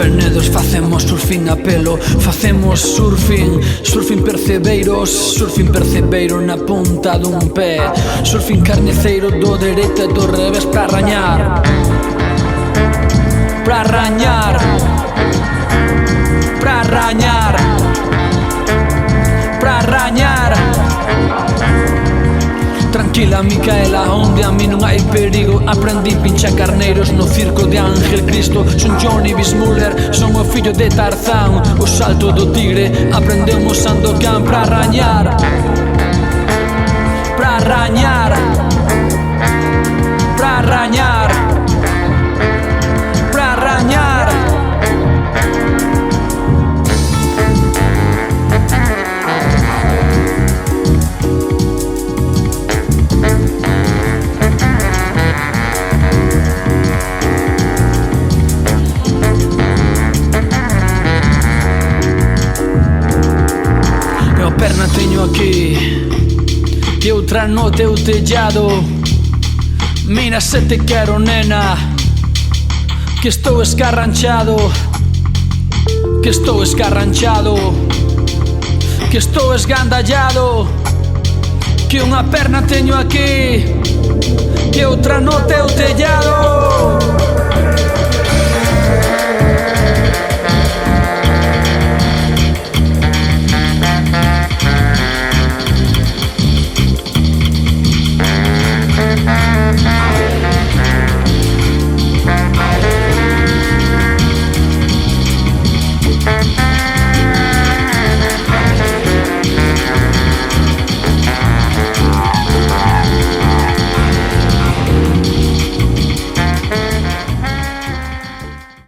Penedos facemos surfing a pelo, facemos surfing percebeiro na punta dun pé, surfing carniceiro do dereito e do revés pra rañar, pra rañar, pra rañar, pra rañar. Tranquila Micaela, onde a mí non hai perigo. Aprendí pincha carneiros no circo de Ángel Cristo. Son Johnny Bismuller, son o fillo de Tarzán. O salto do tigre, aprendemos Sandokan. Pra rañar, pra rañar, pra rañar, pra rañar. Perna teño aquí e outra no teu tellado. Mira se te quero, nena, que estou escarranchado, que estou escarranchado, que estou esgandallado. Que unha perna teño aquí e outra no teu tellado.